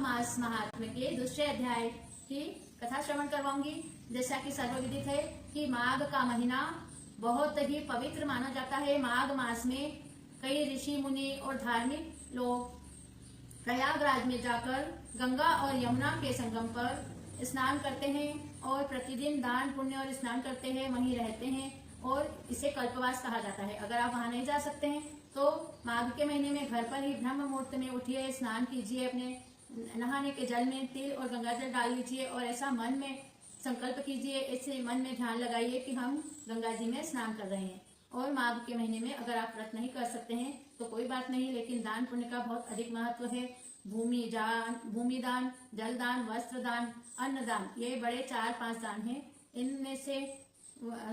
मास महात्म्य के दूसरे अध्याय की कथा श्रवण करवाऊंगी। जैसा कि सर्वविदित है कि माघ का महीना बहुत ही पवित्र माना जाता है। माघ मास में कई ऋषि मुनि और धार्मिक लोग प्रयागराज में जाकर गंगा और यमुना के संगम पर स्नान करते हैं और प्रतिदिन दान पुण्य और स्नान करते हैं, वहीं रहते हैं और इसे कल्पवास कहा जाता है। अगर आप वहां नहीं जा सकते हैं तो माघ के महीने में घर पर ही ब्रह्म मुहूर्त में उठिए, स्नान कीजिए, अपने नहाने के जल में तिल और गंगा जल डाल लीजिए और ऐसा मन में संकल्प कीजिए, ऐसे मन में ध्यान लगाइए कि हम गंगा जी में स्नान कर रहे हैं। और माघ के महीने में अगर आप व्रत नहीं कर सकते हैं तो कोई बात नहीं, लेकिन दान पुण्य का बहुत अधिक महत्व है। भूमि दान, जल दान, वस्त्र दान, अन्न दान, ये बड़े 4-5 दान हैं। इनमें से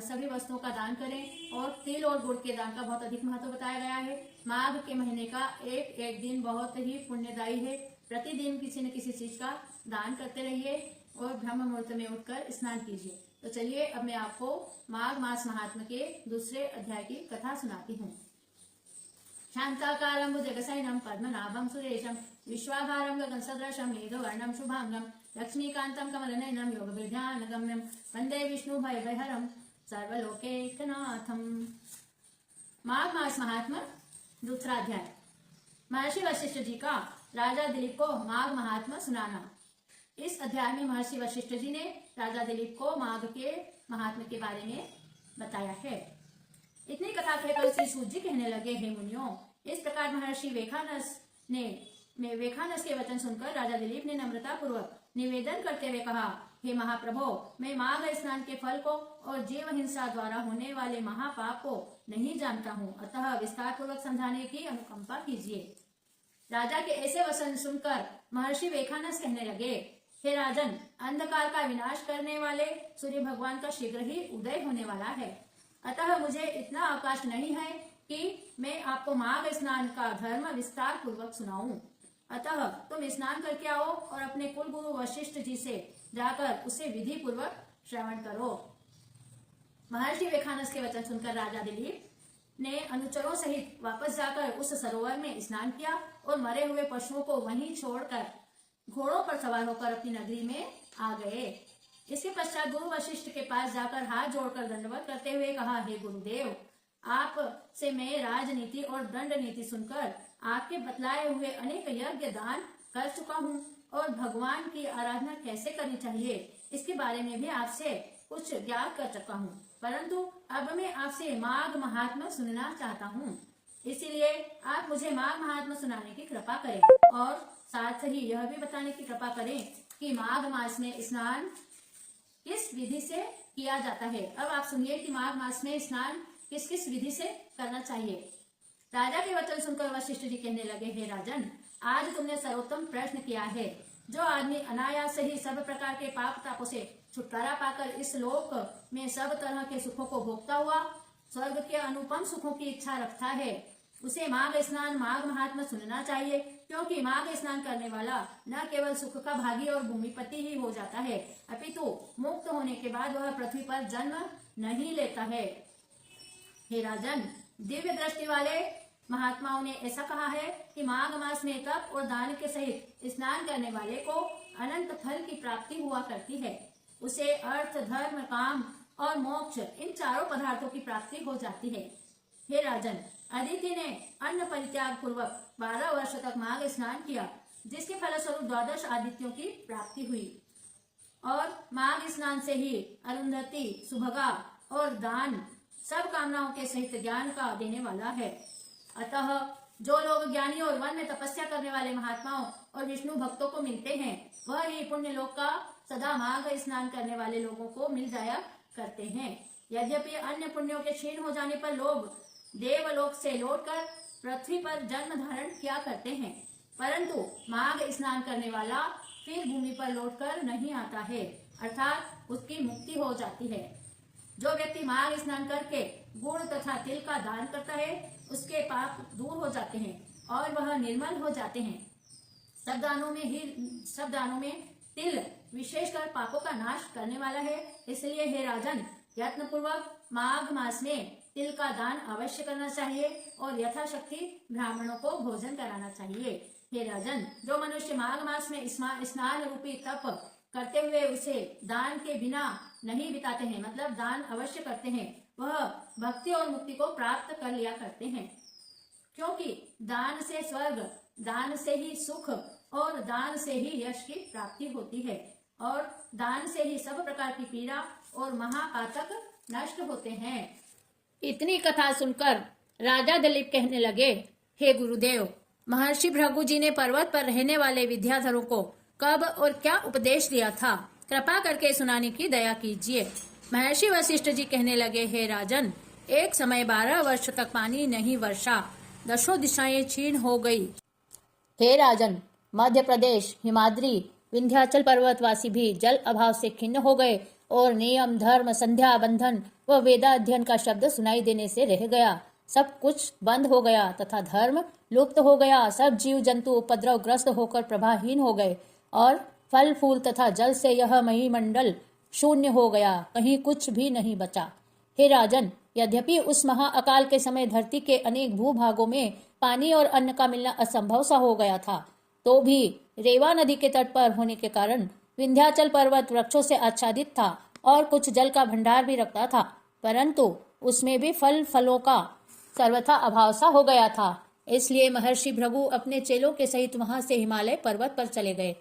सभी वस्तुओं का दान करें और तिल और गुड़ के दान का बहुत अधिक महत्व बताया गया है। माघ के महीने का एक एक दिन बहुत ही पुण्यदायी है। प्रतिदिन किसी न किसी चीज का दान करते रहिए और ब्रह्म मुहूर्त में उठकर स्नान कीजिए। तो चलिए अब मैं आपको माघ मास महात्म्य के दूसरे अध्याय की कथा सुनाती हूँ। शांताकारं भुजगशयनं पद्मनाभं सुरेशं विश्वाधारं गगनसदृशं मेघवर्णं शुभांगं लक्ष्मीकान्तं कमलनयनं योगविद्यानगम्यं वन्दे विष्णुभयभयहरं सर्वलोकैकनाथम्। माघ मास महात्म्य दूसरा अध्याय। महर्षि वशिष्ठ जी का राजा दिलीप को माघ महात्म्य सुनाना। इस अध्याय में महर्षि वशिष्ठ जी ने राजा दिलीप को माघ के महात्म्य के बारे में बताया है। इतनी कथा कहकर श्री सूत जी कहने लगे, हे मुनियों, इस प्रकार महर्षि वेखानस के वचन सुनकर राजा दिलीप ने नम्रता पूर्वक निवेदन करते हुए कहा, हे महाप्रभो, मैं माघ स्नान के फल को और जीव हिंसा द्वारा होने वाले महापाप को नहीं जानता हूँ, अतः विस्तार पूर्वक समझाने की अनुकंपा कीजिए। राजा के ऐसे वचन सुनकर महर्षि वेखानस कहने लगे, हे राजन, अंधकार का विनाश करने वाले सूर्य भगवान का शीघ्र ही उदय होने वाला है, अतः मुझे इतना अवकाश नहीं है कि मैं आपको माघ स्नान का धर्म विस्तार पूर्वक सुनाऊं। अतः तुम स्नान करके आओ और अपने कुल गुरु वशिष्ठ जी से जाकर उसे विधि पूर्वक श्रवण करो। महर्षि वेखानस के वचन सुनकर राजा दिलीप ने अनुचरों सहित वापस जाकर उस सरोवर में स्नान किया और मरे हुए पशुओं को वहीं छोड़कर घोड़ों पर सवार होकर अपनी नगरी में आ गए। इसके पश्चात गुरु वशिष्ठ के पास जाकर हाथ जोड़कर दंडवत करते हुए कहा, हे गुरुदेव, आप से मैं राजनीति और दंड नीति सुनकर आपके बतलाए हुए अनेक यज्ञ दान कर चुका हूँ और भगवान की आराधना कैसे करनी चाहिए इसके बारे में भी आपसे कुछ ज्ञात कर चुका हूँ, परंतु अब मैं आपसे माघ महात्म्य सुनना चाहता हूँ। इसीलिए आप मुझे माघ महात्म्य सुनाने की कृपा करें और साथ ही यह भी बताने की कृपा करें कि माघ मास में स्नान किस विधि से किया जाता है। अब आप सुनिए कि माघ मास में स्नान किस किस विधि से करना चाहिए। राजा के वचन सुनकर वशिष्ठ जी कहने लगे, हे राजन, आज तुमने सर्वोत्तम प्रश्न किया है। जो आदमी अनायास ही सब प्रकार के पाप तापों से छुटकारा पाकर इस लोक में सब तरह के सुखों को भोगता हुआ स्वर्ग के अनुपम सुखों की इच्छा रखता है, उसे माघ स्नान माघ महात्म्य सुनना चाहिए, क्योंकि माघ स्नान करने वाला न केवल सुख का भागी और भूमिपति ही हो जाता है, अपितु मुक्त होने के बाद वह पृथ्वी पर जन्म नहीं लेता है। हे राजन, दिव्य दृष्टि वाले महात्माओं ने ऐसा कहा है कि माघ मास में तप और दान के सहित स्नान करने वाले को अनंत फल की प्राप्ति हुआ करती है। उसे अर्थ, धर्म, काम और मोक्ष, इन चारों पदार्थों की प्राप्ति हो जाती है। हे राजन, अदिति ने अन्न परित्याग पूर्वक 12 वर्ष तक माघ स्नान किया, जिसके फलस्वरूप 12 आदित्यों की प्राप्ति हुई और माघ स्नान से ही अरुंधति, सुभगा और दान सब कामनाओं के सहित ज्ञान का देने वाला है। अतः जो लोग ज्ञानी और वन में तपस्या करने वाले महात्माओं और विष्णु भक्तों को मिलते हैं, वह ही पुण्य लोक का सदा माघ स्नान करने वाले लोगों को मिल जाया करते हैं। यद्यपि अन्य पुण्यों के क्षीण हो जाने पर लोग देवलोक से लौटकर पृथ्वी पर जन्म धारण किया करते हैं, परंतु माघ स्नान करने वाला फिर भूमि पर लौटकर नहीं आता है, अर्थात उसकी मुक्ति हो जाती है। जो व्यक्ति माघ स्नान करके गुड़ तथा तिल का दान करता है, उसके पाप दूर हो जाते हैं और वह निर्मल हो जाते हैं। सब दानों में तिल विशेषकर पापों का नाश करने वाला है। इसलिए हे राजन, यत्न पूर्वक माघ मास में तिल का दान अवश्य करना चाहिए और यथाशक्ति ब्राह्मणों को भोजन कराना चाहिए। हे राजन, जो मनुष्य माघ मास में स्नान रूपी तप करते हुए उसे दान के बिना नहीं बिताते हैं, मतलब दान अवश्य करते हैं, वह भक्ति और मुक्ति को प्राप्त कर लिया करते हैं। क्योंकि दान से स्वर्ग, दान से ही सुख और दान से ही यश की प्राप्ति होती है, और दान से ही सब प्रकार की पीड़ा और महापातक नष्ट होते हैं। इतनी कथा सुनकर राजा दिलीप कहने लगे, हे गुरुदेव, महर्षि भृगु जी ने पर्वत पर रहने वाले विद्याधरों को कब और क्या उपदेश दिया था, कृपा करके सुनाने की दया कीजिए। महर्षि वशिष्ठ जी कहने लगे, हे राजन, एक समय 12 वर्ष तक पानी नहीं वर्षा, दसों दिशाएं क्षीण हो गई। हे राजन, मध्य प्रदेश, हिमाद्री, विंध्याचल पर्वतवासी भी जल अभाव से खिन्न हो गए और नियम, धर्म, संध्या, बंधन व वेदाध्ययन का शब्द सुनाई देने से रह गया। सब कुछ बंद हो गया तथा धर्म लुप्त हो गया। सब जीव जंतु उपद्रवग्रस्त होकर प्रभाहीन हो गए और फल फूल तथा जल से यह महीमंडल शून्य हो गया, कहीं कुछ भी नहीं बचा। हे राजन, यद्यपि उस महा अकाल के समय धरती के अनेक भूभागों में पानी और अन्न का मिलना असंभव सा हो गया था, तो भी रेवा नदी के तट पर होने के कारण विंध्याचल पर्वत वृक्षों से आच्छादित था और कुछ जल का भंडार भी रखता था, परंतु उसमें भी फलों का सर्वथा अभाव सा हो गया था। इसलिए महर्षि भृगु अपने चेलों के सहित वहां से हिमालय पर्वत पर चले गए,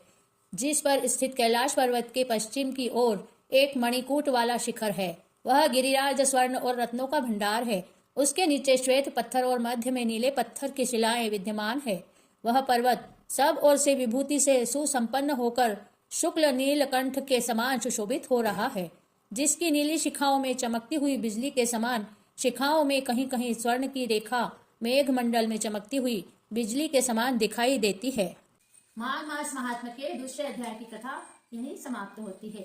जिस पर स्थित कैलाश पर्वत के पश्चिम की ओर एक मणिकूट वाला शिखर है। वह गिरिराज स्वर्ण और रत्नों का भंडार है। उसके नीचे श्वेत पत्थर और मध्य में नीले पत्थर की शिलाएं विद्यमान है। वह पर्वत सब ओर से विभूति से सुसंपन्न होकर शुक्ल नीलकंठ के समान सुशोभित हो रहा है, जिसकी नीली शिखाओं में चमकती हुई बिजली के समान शिखाओं में कहीं कहीं स्वर्ण की रेखा मेघ मंडल में चमकती हुई बिजली के समान दिखाई देती है। माघ मास महात्म्य के दूसरे अध्याय की कथा यहीं समाप्त होती है।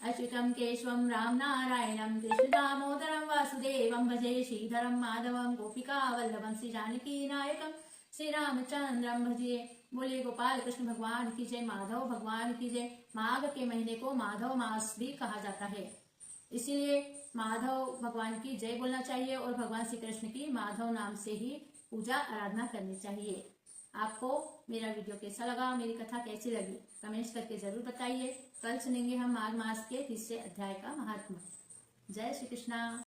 अच्युतम केशवम राम नारायणम कृष्ण दामोदरम वासुदेवम भजे श्रीधरम माधवम गोपिका वल्लभम श्री जानकी नायकम श्री रामचंद्रम भजे। बोले गोपाल कृष्ण भगवान की जय, माधव भगवान की जय। माघ के महीने को माधव मास भी कहा जाता है, इसीलिए माधव भगवान की जय बोलना चाहिए और भगवान श्री कृष्ण की माधव नाम से ही पूजा आराधना करनी चाहिए। आपको मेरा वीडियो कैसा लगा, मेरी कथा कैसी लगी, कमेंट्स करके जरूर बताइए। कल सुनेंगे हम माघ मास के तीसरे अध्याय का महात्म्य। जय श्री कृष्णा।